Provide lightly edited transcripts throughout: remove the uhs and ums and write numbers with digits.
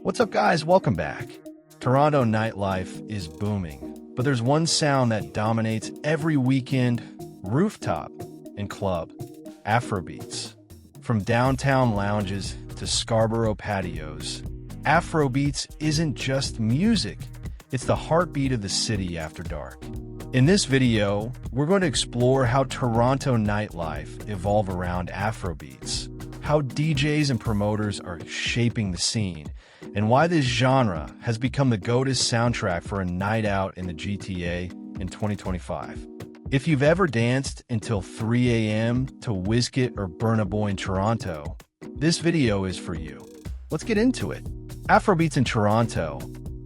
What's up, guys? Welcome back. Toronto nightlife is booming, but there's one sound that dominates every weekend: rooftop and club. Afrobeats. From downtown lounges to Scarborough patios, Afrobeats isn't just music, it's the heartbeat of the city after dark. In this video, we're going to explore how Toronto nightlife evolved around Afrobeats, how DJs and promoters are shaping the scene, and why this genre has become the go-to soundtrack for a night out in the GTA in 2025. If you've ever danced until 3 a.m. to Whiskit or Burna Boy in Toronto, this video is for you. Let's get into it. Afrobeats in Toronto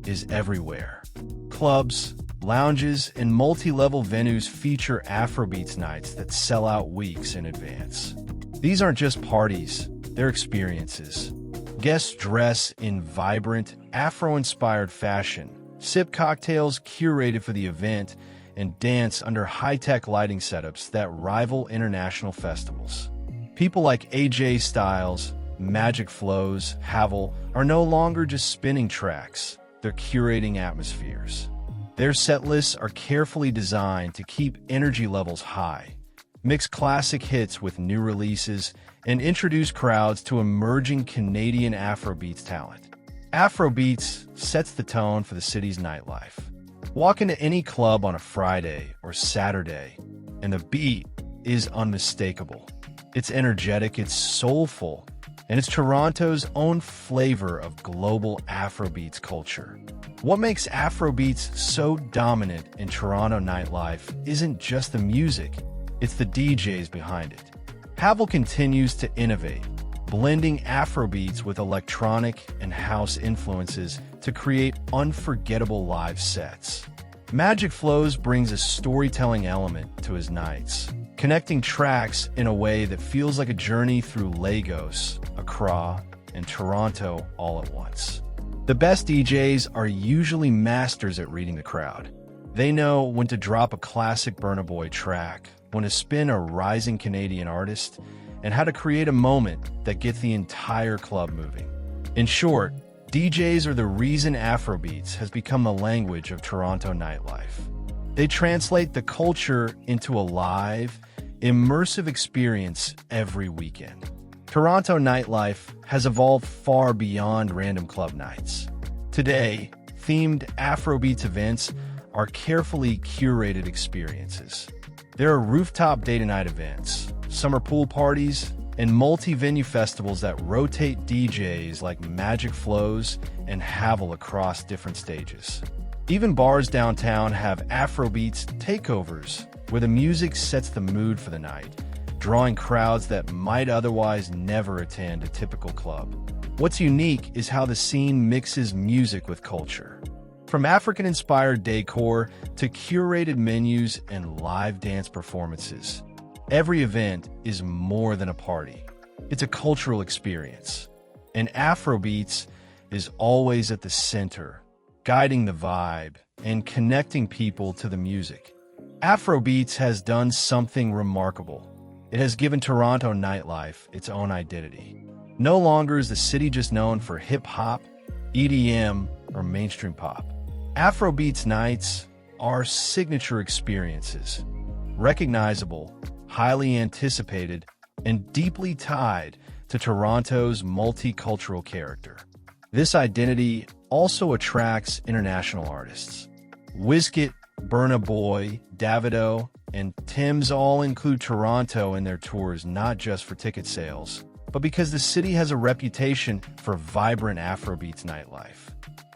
is everywhere. Clubs, lounges, and multi-level venues feature Afrobeats nights that sell out weeks in advance. These aren't just parties, they're experiences. Guests dress in vibrant, Afro-inspired fashion, sip cocktails curated for the event, and dance under high-tech lighting setups that rival international festivals. People like AJ Styles, Magic Flows, Havel are no longer just spinning tracks, they're curating atmospheres. Their set lists are carefully designed to keep energy levels high, mix classic hits with new releases, and introduce crowds to emerging Canadian Afrobeats talent. Afrobeats sets the tone for the city's nightlife. Walk into any club on a Friday or Saturday, and the beat is unmistakable. It's energetic, it's soulful, and it's Toronto's own flavor of global Afrobeats culture. What makes Afrobeats so dominant in Toronto nightlife isn't just the music, it's the DJs behind it. Havel continues to innovate, blending Afrobeats with electronic and house influences to create unforgettable live sets. Magic Flows brings a storytelling element to his nights, connecting tracks in a way that feels like a journey through Lagos, Accra, and Toronto all at once. The best DJs are usually masters at reading the crowd. They know when to drop a classic Burna Boy track, when to spin a rising Canadian artist, and how to create a moment that gets the entire club moving. In short, DJs are the reason Afrobeats has become the language of Toronto nightlife. They translate the culture into a live, immersive experience every weekend. Toronto nightlife has evolved far beyond random club nights. Today, themed Afrobeats events are carefully curated experiences. There are rooftop day-to-night events, summer pool parties, and multi-venue festivals that rotate DJs like Magic Flows and Havel across different stages. Even bars downtown have Afrobeats takeovers, where the music sets the mood for the night, drawing crowds that might otherwise never attend a typical club. What's unique is how the scene mixes music with culture. From African-inspired decor to curated menus and live dance performances, every event is more than a party. It's a cultural experience. And Afrobeats is always at the center, guiding the vibe and connecting people to the music. Afrobeats has done something remarkable. It has given Toronto nightlife its own identity. No longer is the city just known for hip-hop, EDM, or mainstream pop. Afrobeats nights are signature experiences, recognizable, highly anticipated, and deeply tied to Toronto's multicultural character. This identity also attracts international artists. Whiskit, Burna Boy, Davido, and Tim's all include Toronto in their tours not just for ticket sales, but because the city has a reputation for vibrant Afrobeats nightlife.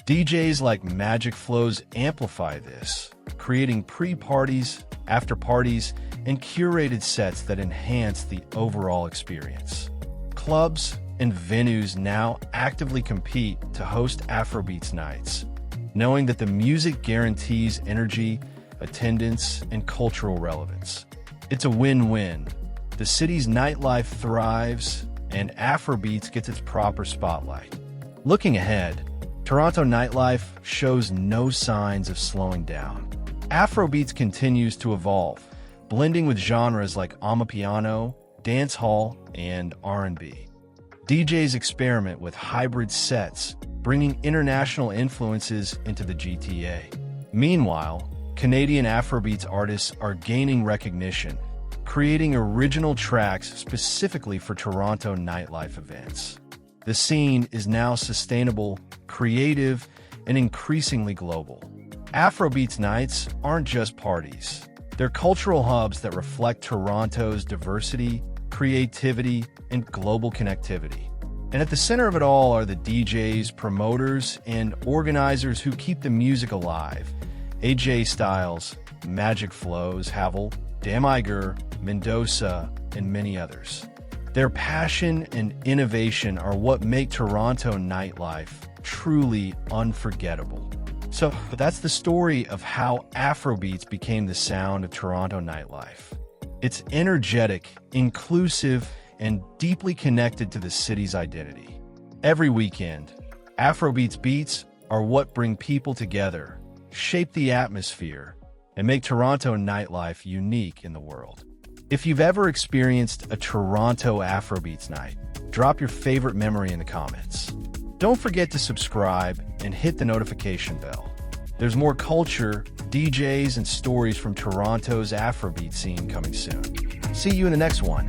DJs like Magic Flows amplify this, creating pre-parties, after-parties, and curated sets that enhance the overall experience. Clubs and venues now actively compete to host Afrobeats nights, knowing that the music guarantees energy, attendance, and cultural relevance. It's a win-win. The city's nightlife thrives, and Afrobeats gets its proper spotlight. Looking ahead, Toronto nightlife shows no signs of slowing down. Afrobeats continues to evolve, blending with genres like amapiano, dancehall, and R&B. DJs experiment with hybrid sets, bringing international influences into the GTA. Meanwhile, Canadian Afrobeats artists are gaining recognition, creating original tracks specifically for Toronto nightlife events. The scene is now sustainable, creative, and increasingly global. Afrobeats nights aren't just parties. They're cultural hubs that reflect Toronto's diversity, creativity, and global connectivity. And at the center of it all are the DJs, promoters, and organizers who keep the music alive. AJ Styles, Magic Flows, Havel, Dam Iger, Mendoza, and many others. Their passion and innovation are what make Toronto nightlife truly unforgettable. So that's the story of how Afrobeats became the sound of Toronto nightlife. It's energetic, inclusive, and deeply connected to the city's identity. Every weekend, Afrobeats beats are what bring people together, shape the atmosphere, and make Toronto nightlife unique in the world. If you've ever experienced a Toronto Afrobeats night, drop your favorite memory in the comments. Don't forget to subscribe and hit the notification bell. There's more culture, DJs, and stories from Toronto's Afrobeat scene coming soon. See you in the next one.